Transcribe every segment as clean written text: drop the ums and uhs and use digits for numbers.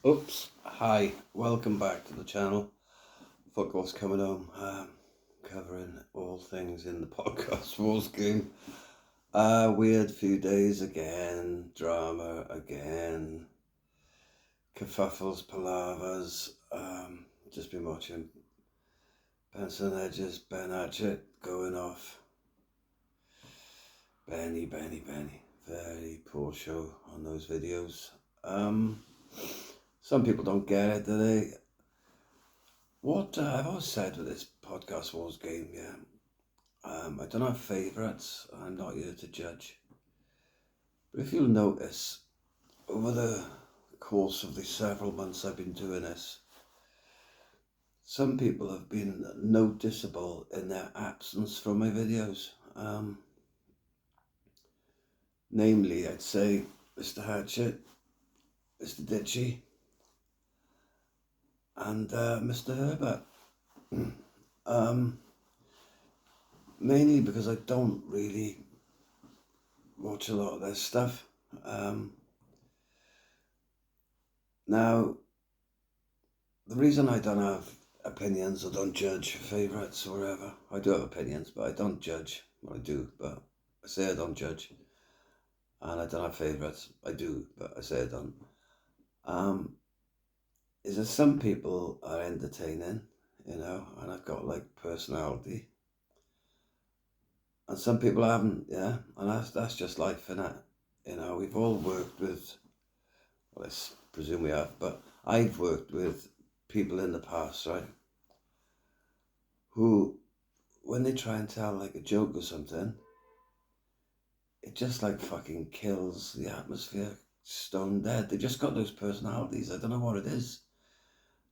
Oops, hi, welcome back to the channel. Football's coming home, covering all things in the podcast wars game. Weird few days again, drama again, kerfuffles, palavers. Just been watching Benson Edges, Ben Hatchett going off. Benny. Very poor show on those videos. Some people don't get it, do they? What I've always said with this podcast wars game, I don't have favourites. I'm not here to judge. But if you'll notice, over the course of the several months I've been doing this, some people have been noticeable in their absence from my videos. Namely, I'd say Mr. Hatchett, Mr. Ditchy, and Mr. Herbert. Mainly because I don't really watch a lot of their stuff. Now, the reason I don't have opinions or don't judge favourites or whatever, I do have opinions, but I don't judge. Well, I do, but I say I don't judge. And I don't have favourites. I do, but I say I don't. Is that some people are entertaining, and I've got like personality. And some people haven't, and that's just life, innit? We've all worked with, well, I presume we have, but I've worked with people in the past, right? Who, when they try and tell like a joke or something, it just like fucking kills the atmosphere, stone dead. They just got those personalities. I don't know what it is.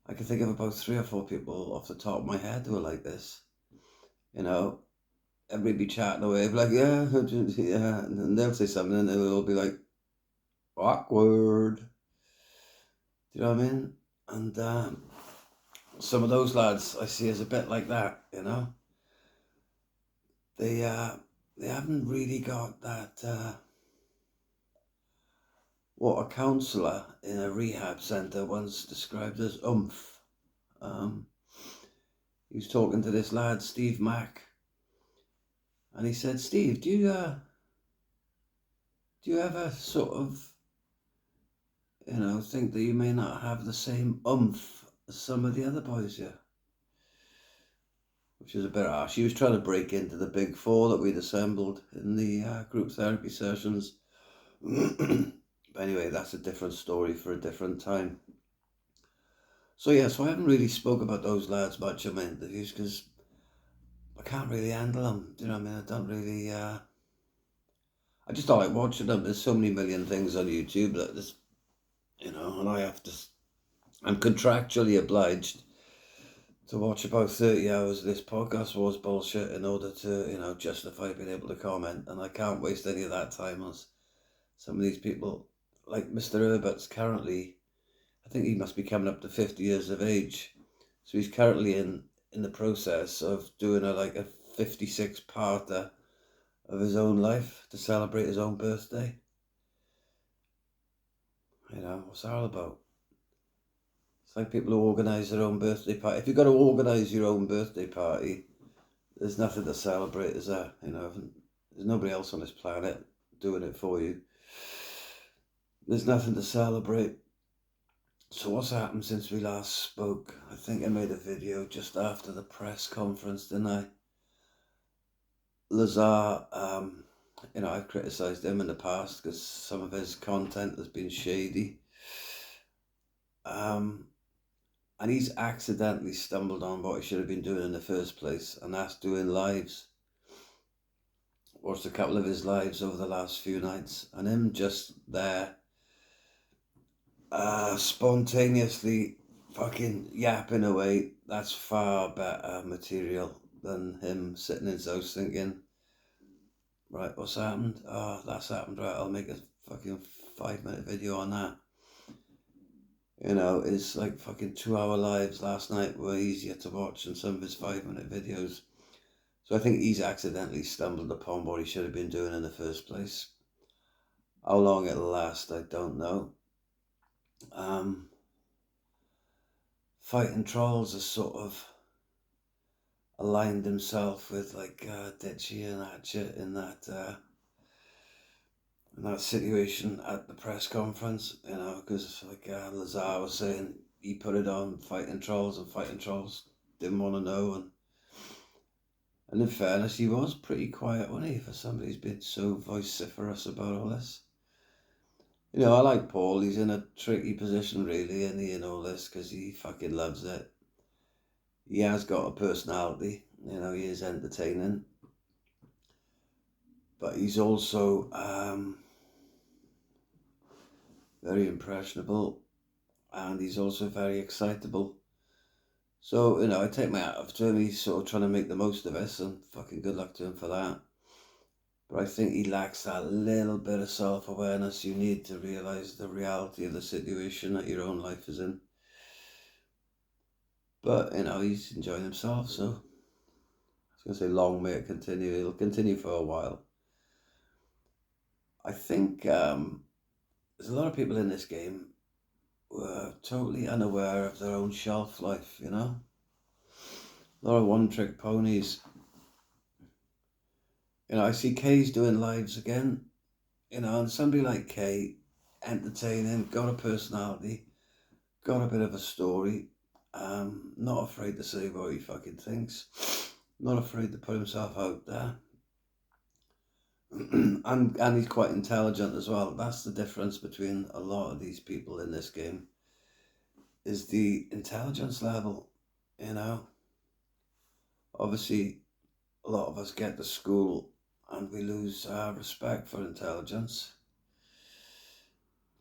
I can think of about 3 or 4 people off the top of my head who are like this. Everybody be chatting away, be like, yeah, and then they'll say something and it'll be like, awkward. Do you know what I mean? And some of those lads I see as a bit like that, They haven't really got that, what a counsellor in a rehab centre once described as oomph. He was talking to this lad, Steve Mack, and he said, Steve, do you ever sort of, think that you may not have the same oomph as some of the other boys here? Which is a bit harsh. He was trying to break into the big 4 that we'd assembled in the group therapy sessions. But anyway, that's a different story for a different time. So I haven't really spoke about those lads much in my interviews because I can't really handle them. Do you know what I mean? I don't really, I just don't like watching them. There's so many million things on YouTube that this, and I'm contractually obliged to watch about 30 hours of this podcast wars bullshit in order to, justify being able to comment. And I can't waste any of that time on some of these people. Like Mr. Herbert's currently, I think he must be coming up to 50 years of age. So he's currently in the process of doing a 56-parter of his own life to celebrate his own birthday. What's that all about? It's like people who organise their own birthday party. If you've got to organise your own birthday party, there's nothing to celebrate, is there? There's nobody else on this planet doing it for you. There's nothing to celebrate. So what's happened since we last spoke? I think I made a video just after the press conference, didn't I? Lazars, I've criticised him in the past because some of his content has been shady. And he's accidentally stumbled on what he should have been doing in the first place, and that's doing lives. Watched a couple of his lives over the last few nights, and him just there, spontaneously fucking yapping away. That's far better material than him sitting in his house thinking, right, what's happened? Oh, that's happened, right, I'll make a fucking 5-minute video on that. His like fucking 2-hour lives last night were easier to watch than some of his 5-minute videos. So I think he's accidentally stumbled upon what he should have been doing in the first place. How long it'll last, I don't know. fighting trolls has sort of aligned himself with like Ditchy and Hatchett in that situation at the press conference, you know, because like Lazars was saying, he put it on fighting trolls, and fighting trolls didn't want to know, and in fairness, he was pretty quiet, wasn't he, for somebody who's been so vociferous about all this. You know, I like Paul. He's in a tricky position, really, and he in all this, because he fucking loves it. He has got a personality, you know, he is entertaining, but he's also very impressionable, and he's also very excitable. So, you know, I take my hat off to him. He's sort of trying to make the most of this, and fucking good luck to him for that. But I think he lacks that little bit of self-awareness you need to realise the reality of the situation that your own life is in. But, you know, he's enjoying himself, so I was going to say long may it continue. It'll continue for a while. I think there's a lot of people in this game who are totally unaware of their own shelf life, you know? A lot of one-trick ponies. You know, I see Kay's doing lives again, you know, and somebody like Kay, entertaining, got a personality, got a bit of a story, not afraid to say what he fucking thinks, not afraid to put himself out there, and he's quite intelligent as well. That's the difference between a lot of these people in this game, is the intelligence level, you know. Obviously, a lot of us get to school and we lose our respect for intelligence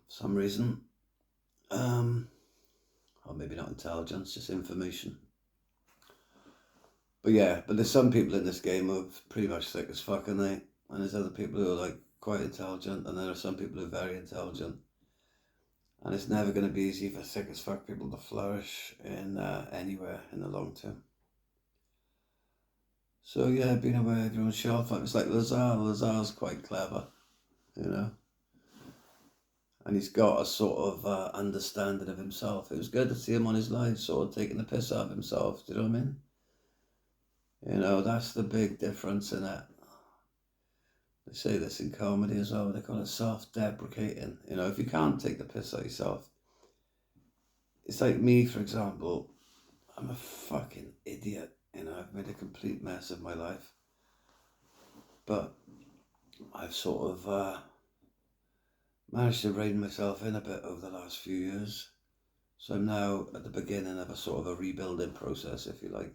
for some reason. Or maybe not intelligence, just information. But yeah, but there's some people in this game who are pretty much thick as fuck, aren't they? And there's other people who are like quite intelligent, and there are some people who are very intelligent. And it's never going to be easy for thick as fuck people to flourish in anywhere in the long term. So yeah, being aware of your own shelf life. It's like Lazar's quite clever, you know. And he's got a sort of understanding of himself. It was good to see him on his live, sort of taking the piss out of himself. Do you know what I mean? You know, that's the big difference in it. They say this in comedy as well. They call it self-deprecating. You know, if you can't take the piss out of yourself, it's like me, for example. I'm a fucking idiot. You know, I've made a complete mess of my life. But I've sort of managed to rein myself in a bit over the last few years. So I'm now at the beginning of a sort of a rebuilding process, if you like.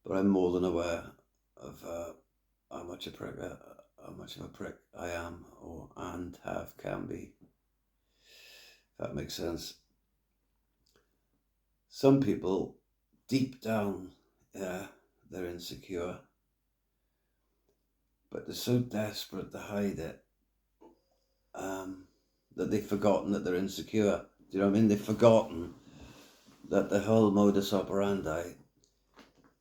But I'm more than aware of how much of a prick I am can be. If that makes sense. Some people, deep down, they're insecure, but they're so desperate to hide it that they've forgotten that they're insecure. Do you know what I mean? They've forgotten that the whole modus operandi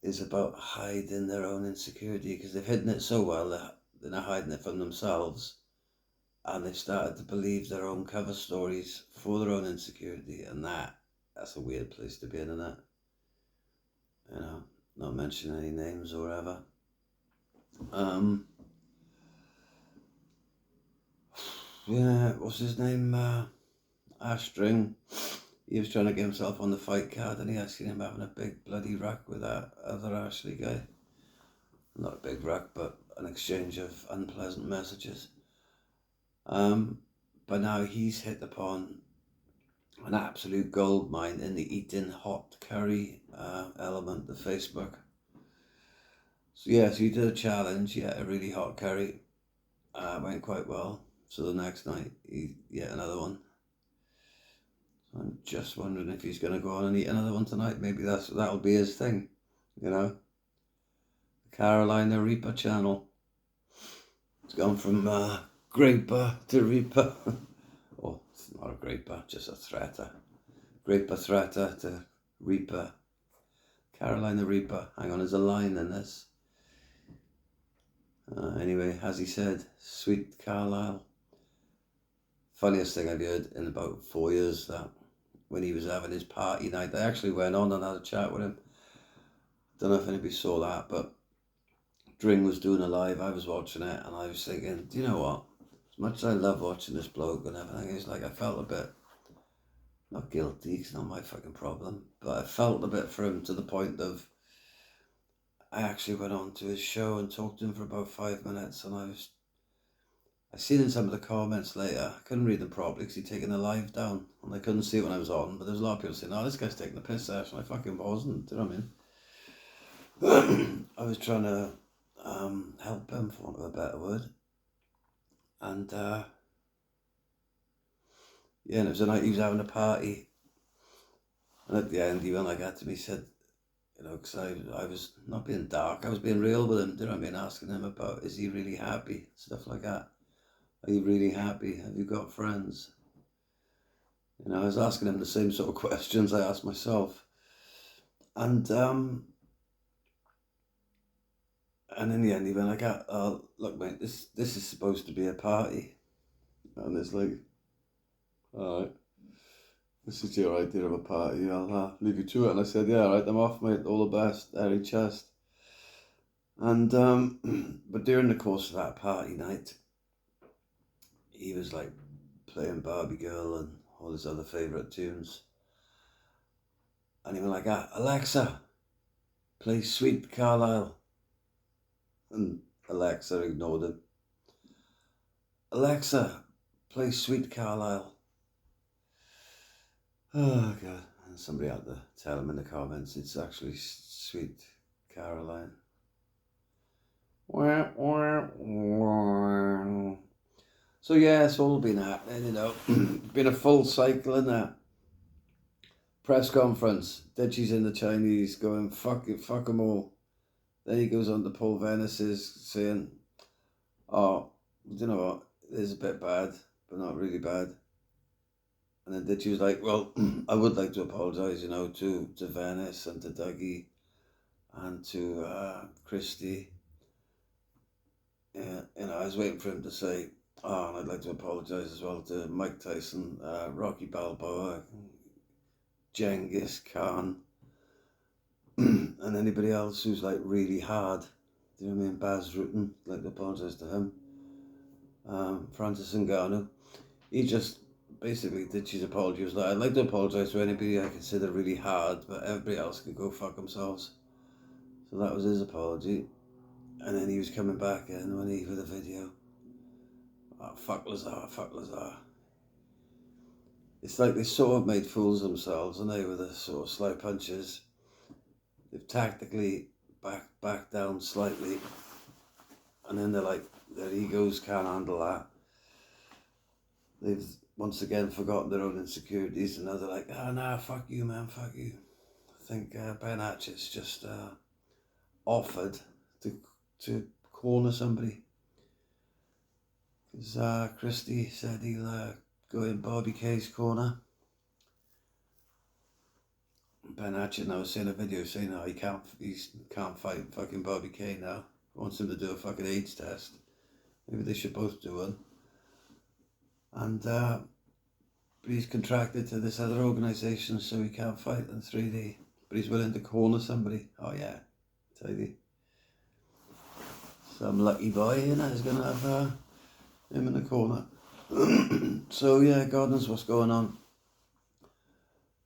is about hiding their own insecurity, because they've hidden it so well that they're not hiding it from themselves, and they've started to believe their own cover stories for their own insecurity, and that's a weird place to be in, isn't it? You know, not mentioning any names or whatever. Yeah, what's his name? Ashstring. He was trying to get himself on the fight card, and he asking him having a big bloody rack with that other Ashley guy. Not a big rack, but an exchange of unpleasant messages. But now he's hit upon an absolute goldmine in the eating hot curry element of Facebook. So yeah, so he did a challenge, a really hot curry. Went quite well. So the next night, yet another one. So I'm just wondering if he's going to go on and eat another one tonight. Maybe that'll be his thing, you know. Carolina Reaper channel. It's gone from Graper to Reaper. Oh, it's not a Graper, just a threater. Graper threater to Reaper. Carolina Reaper. Hang on, there's a line in this. Anyway, as he said, Sweet Carlisle. Funniest thing I've heard in about 4 years, that. when he was having his party night. I actually went on and had a chat with him. Don't know if anybody saw that, but Dring was doing a live. I was watching it, and I was thinking, do you know what? As much as I love watching this bloke and everything, it's like I felt a bit, not guilty, it's not my fucking problem, but I felt a bit for him, to the point of, I actually went on to his show and talked to him for about 5 minutes, and I seen in some of the comments later, I couldn't read them properly because he'd taken the live down, and I couldn't see it when I was on, but there's a lot of people saying, oh, this guy's taking the piss session. I fucking wasn't, do you know what I mean? I was trying to help him, for want of a better word, and yeah, and it was a night he was having a party, and at the end he went like that to me, he said, you know, because I was not being dark, I was being real with him, do you know what I mean, asking him about, is he really happy, stuff like that. Are you really happy? Have you got friends? You know, I was asking him the same sort of questions I asked myself. And in the end he went like, oh, look mate, this is supposed to be a party. And it's like, alright, this is your idea of a party, I'll leave you to it. And I said, yeah, alright, I'm off mate, all the best, airy chest. And but during the course of that party night, he was like playing Barbie Girl and all his other favourite tunes. And he went like, Alexa, play Sweet Carlisle. And Alexa ignored him. Alexa, play Sweet Carlisle. Oh God. And somebody had to tell him in the comments it's actually Sweet Caroline. So yeah, it's all been happening, you know. Been a full cycle in that. Press conference. Ditchy's in the Chinese going, fuck it, fuck them all. Then he goes on to Paul Venice's saying, oh, you know what, it is a bit bad, but not really bad. And then Ditchy was like, well, I would like to apologise, you know, to Venice and to Dougie and to Christy. Yeah, you know, I was waiting for him to say, oh, and I'd like to apologise as well to Mike Tyson, Rocky Balboa, Genghis Khan, and anybody else who's like really hard. Do you know what I mean? Baz Rutten, I'd like to apologise to him. Francis Ngannou. He just basically did his apology. He was like, I'd like to apologise to anybody I consider really hard, but everybody else can go fuck themselves. So that was his apology. And then he was coming back in when he with a video. Oh, fuck Lazar, fuck Lazar. It's like they sort of made fools of themselves, and they were the sort of slow punches. They've tactically backed down slightly, and then they're like, their egos can't handle that. They've once again forgotten their own insecurities, and now they're like, oh nah, fuck you man, fuck you. I think Ben Hatchett's just offered to corner somebody. Because Christy said he'll go in Bobby K's corner. Ben Hatchett now was saying a video saying, no, he can't fight fucking Bobby K now. Wants him to do a fucking AIDS test. Maybe they should both do one. And but he's contracted to this other organisation, so he can't fight in 3D. But he's willing to corner somebody. Oh yeah, tidy. Some lucky boy, you know, is going to have him in the corner. So yeah, God knows what's going on.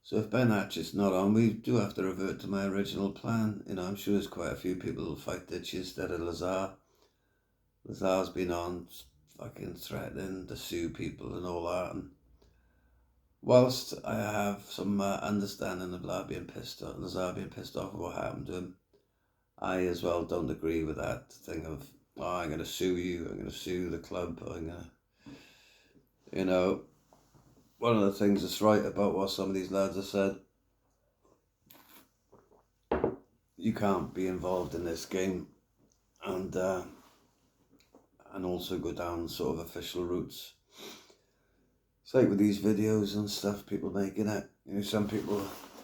So if Ben Hatchett's not on, we do have to revert to my original plan. You know, I'm sure there's quite a few people who'll fight Ditchy instead of Lazar. Lazar's been on fucking threatening to sue people and all that. And whilst I have some understanding of Lazar being pissed off at what happened to him, I as well don't agree with that thing of, oh, I'm going to sue you, I'm going to sue the club, I'm going to, you know. One of the things that's right about what some of these lads have said, you can't be involved in this game and also go down sort of official routes. It's like with these videos and stuff, people making it, you know, some people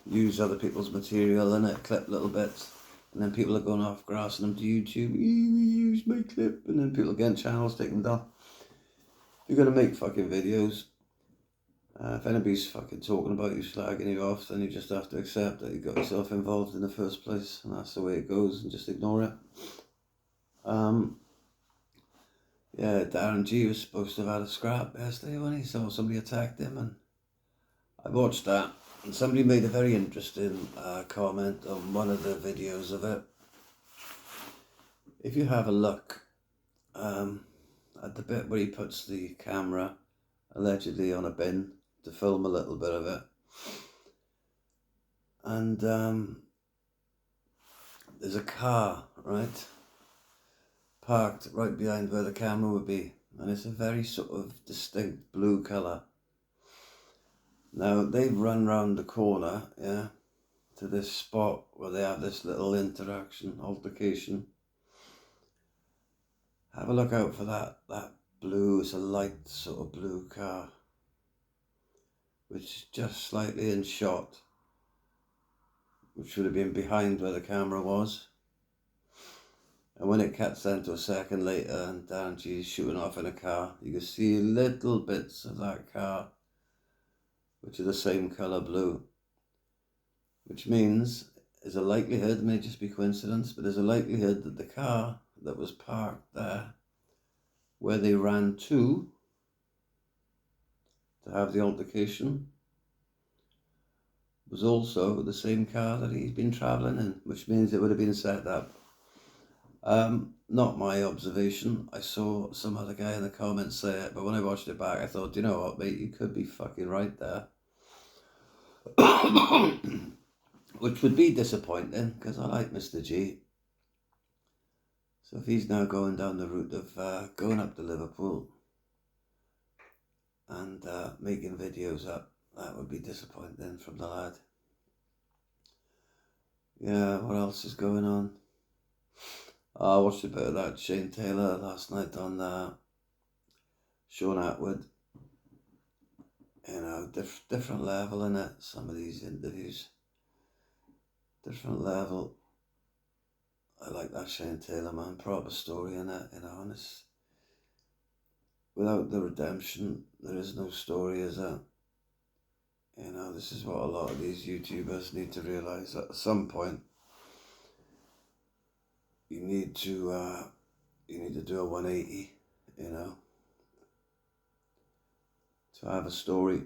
use other people's material in it, clip little bits, and then people are going off grassing them to YouTube, you use my clip, and then people getting channels, taking them down. You're going to make fucking videos. If anybody's fucking talking about you, slagging you off, then you just have to accept that you got yourself involved in the first place, and that's the way it goes, and just ignore it. Yeah, Darren Gee was supposed to have had a scrap yesterday when he saw somebody attacked him, and I watched that, and somebody made a very interesting comment on one of the videos of it. If you have a look at the bit where he puts the camera allegedly on a bin to film a little bit of it, and there's a car, right, parked right behind where the camera would be, and it's a very sort of distinct blue colour. Now they've run round the corner, yeah, to this spot where they have this little altercation. Have a look out for that blue, it's a light sort of blue car, which is just slightly in shot, which should have been behind where the camera was. And when it cuts down to a second later and Darren Gee's shooting off in a car, you can see little bits of that car, which are the same colour blue. Which means there's a likelihood, it may just be coincidence, but there's a likelihood that the car that was parked there, where they ran to have the altercation, was also the same car that he's been travelling in, which means it would have been set up. Not my observation. I saw some other guy in the comments say it, but when I watched it back, I thought, you know what, mate, you could be fucking right there. Which would be disappointing, because I like Mr. G. So if he's now going down the route of going up to Liverpool and making videos up, that would be disappointing from the lad. Yeah, what else is going on? I watched a bit of that Shane Taylor last night on Sean Atwood. You know, different level in it, some of these interviews. Different level. I like that Shane Taylor, man. Proper story in it, you know, and it's, without the redemption, there is no story, is there? You know, this is what a lot of these YouTubers need to realise. At some point, you need to do a 180, you know, to have a story.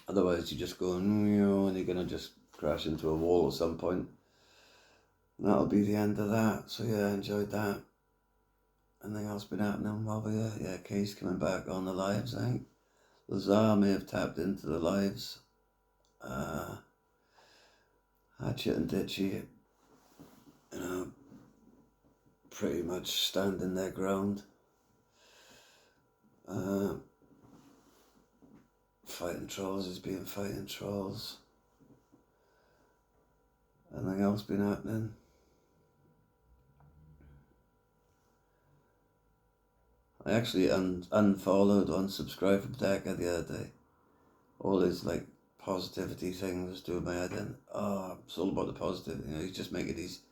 Otherwise, you just go, and you're going to just crash into a wall at some point. And that'll be the end of that. So yeah, I enjoyed that. Anything else been happening while we're here? Yeah, Kay's coming back on the lives, I think. Lazars may have tapped into the lives. Hatchett and Ditchy, you know, pretty much standing their ground. Fighting trolls is being fighting trolls. Anything else been happening? I actually unfollowed, unsubscribed from Decker the other day. All his like positivity thing was doing my head in. Oh, it's all about the positive. You know, he's just making these.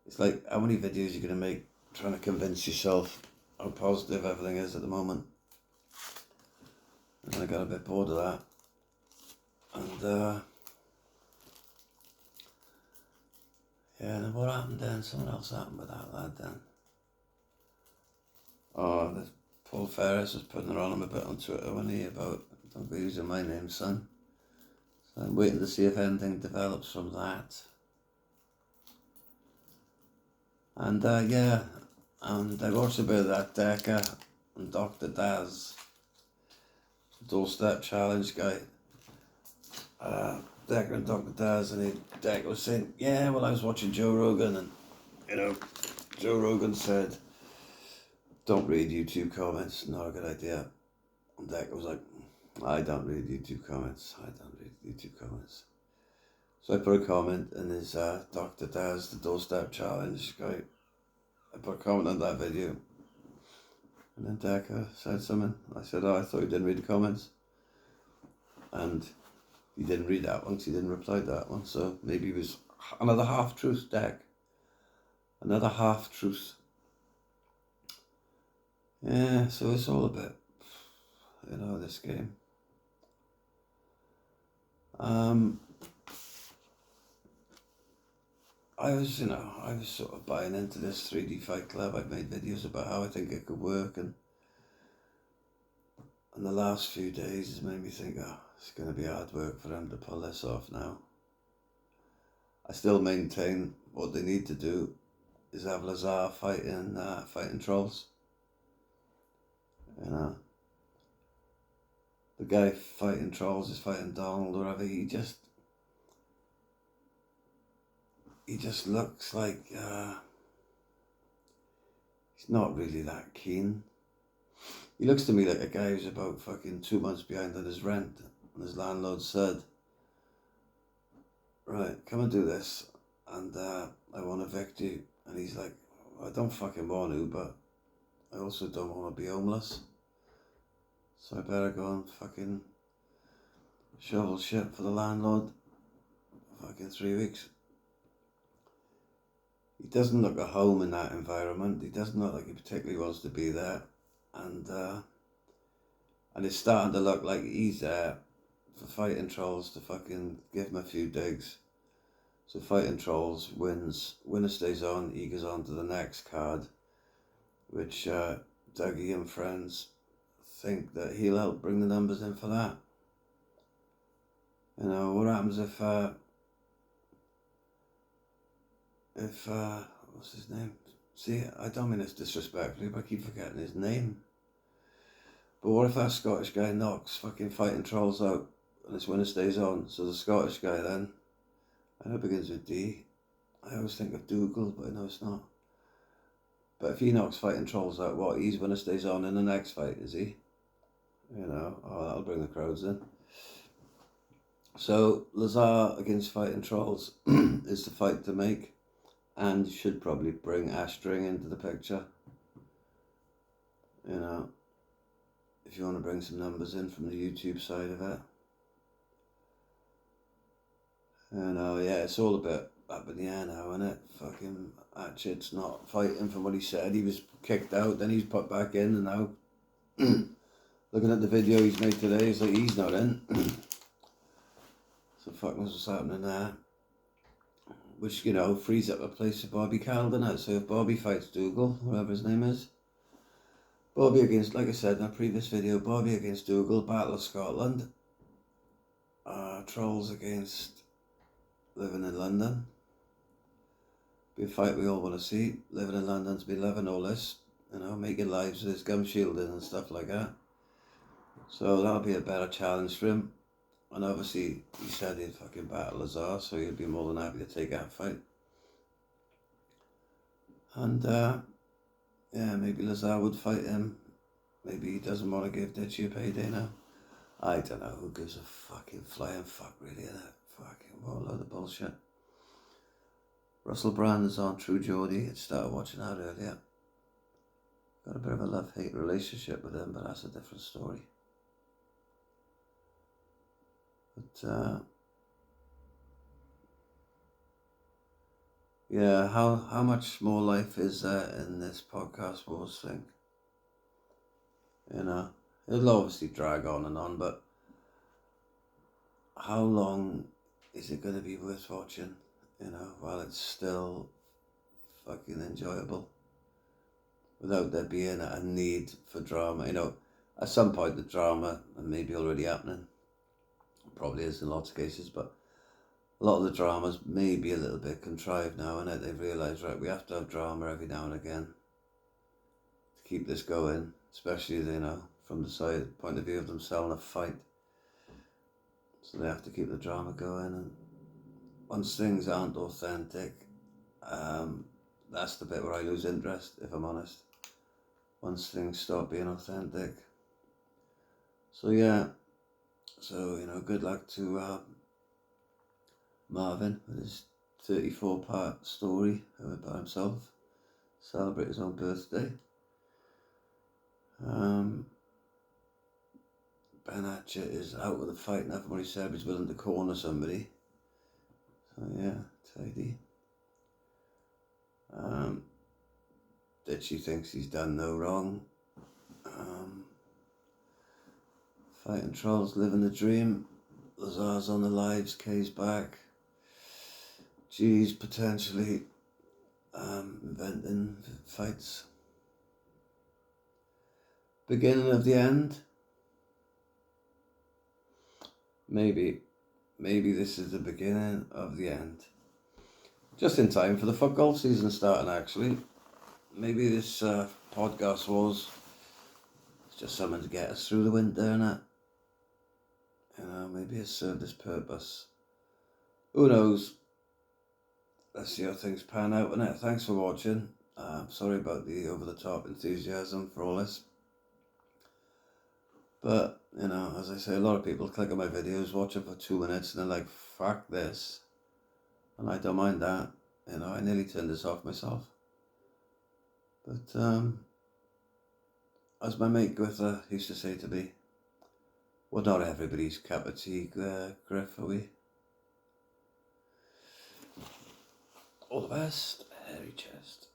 It's like, how many videos you're gonna make trying to convince yourself how positive everything is at the moment. And I got a bit bored of that. And yeah, and then what happened then? Something else happened with that lad then. Oh, the Paul Ferris was putting it on him a bit on Twitter, wasn't he, about, don't be using my name, son. So I'm waiting to see if anything develops from that. And yeah, and I watched a bit of that Decker and Dr. Daz, doorstep challenge guy. Decker and Dr. Daz, and Decker was saying, yeah, well, I was watching Joe Rogan, and, you know, Joe Rogan said, don't read YouTube comments, not a good idea. And Decker was like, I don't read YouTube comments. So I put a comment in his Dr. Daz, the doorstep challenge guy. I put a comment on that video. And then Decker said something. I said, oh, I thought you didn't read the comments. And he didn't read that one, because he didn't reply to that one. So maybe it was another half-truth, Deck. Another half-truth. Yeah, so it's all a bit, you know, this game. I was sort of buying into this 3D Fight Club. I've made videos about how I think it could work, and the last few days has made me think, it's going to be hard work for them to pull this off now. I still maintain what they need to do is have Lazar fighting trolls. You know, the guy fighting trolls is fighting Donald or whatever. He just looks like he's not really that keen. He looks to me like a guy who's about fucking 2 months behind on his rent, and his landlord said, right, come and do this, and I want to evict you. And he's like, I don't fucking want to, but I also don't want to be homeless, so I better go and fucking shovel shit for the landlord for fucking 3 weeks. He doesn't look at home in that environment. He doesn't look like he particularly wants to be there. And it's starting to look like he's there for fighting trolls to fucking give him a few digs. So fighting trolls wins. Winner stays on. He goes on to the next card, which Dougie and friends think that he'll help bring the numbers in for that. You know, what happens if what's his name? See, I don't mean this disrespectfully, but I keep forgetting his name. But what if that Scottish guy knocks fucking fighting trolls out and his winner stays on? So the Scottish guy then, I know it begins with D. I always think of Dougal, but I know it's not. But if he knocks fighting trolls out, what, his winner stays on in the next fight, is he? You know, that'll bring the crowds in. So Lazar against fighting trolls is the fight to make. And you should probably bring Astring into the picture. You know, if you want to bring some numbers in from the YouTube side of it. You know, yeah, it's all a bit up in the air now, isn't it? Fucking Hatchett's not fighting from what he said. He was kicked out, then he's put back in, and now looking at the video he's made today, it's like he's not in. So fuck knows what's happening there. Which, you know, frees up a place for Bobby Calden out. So if Bobby fights Dougal, whatever his name is, Bobby against, like I said in a previous video, Bobby against Dougal, Battle of Scotland. Trolls against Living in London. Be a fight we all want to see. Living in London's been loving all this, you know, making lives with his gum shielding and stuff like that. So that'll be a better challenge for him. And obviously, he said he'd fucking battle Lazars, so he'd be more than happy to take that fight. And, yeah, maybe Lazar would fight him. Maybe he doesn't want to give Ditchy a payday now. I don't know, who gives a fucking flying fuck, really, innit? Fucking what a load of bullshit. Russell Brand is on True Geordie. I started watching that earlier. Got a bit of a love-hate relationship with him, but that's a different story. But, yeah, how much more life is there in this podcast wars thing? You know, it'll obviously drag on, but how long is it going to be worth watching, you know, while it's still fucking enjoyable? Without there being a need for drama, you know, at some point the drama may be already happening. Probably is in lots of cases, but a lot of the dramas may be a little bit contrived now, and they've realised, right, we have to have drama every now and again to keep this going, especially, you know, from the point of view of them selling a fight. So they have to keep the drama going, and once things aren't authentic, that's the bit where I lose interest, if I'm honest. Once things stop being authentic. So yeah. So, you know, good luck to Marvin with his 34-part story about himself. Celebrate his own birthday. Ben Hatchett is out with the fight now from what he said. He's willing to corner somebody. So yeah, tidy. Ditchy thinks he's done no wrong. Fighting trolls, living the dream. Lazars on the lives, K's back. Gee's potentially inventing fights. Beginning of the end? Maybe this is the beginning of the end. Just in time for the foot golf season starting, actually. Maybe this podcast was just something to get us through the winter, innit? You know, maybe it served its purpose. Who knows? Let's see how things pan out, innit? Thanks for watching. Sorry about the over-the-top enthusiasm for all this. But, you know, as I say, a lot of people click on my videos, watch them for 2 minutes, and they're like, fuck this. And I don't mind that. You know, I nearly turned this off myself. But, as my mate Griffith used to say to me, we're not everybody's cup of tea, Griff, are we? All the best, hairy chest.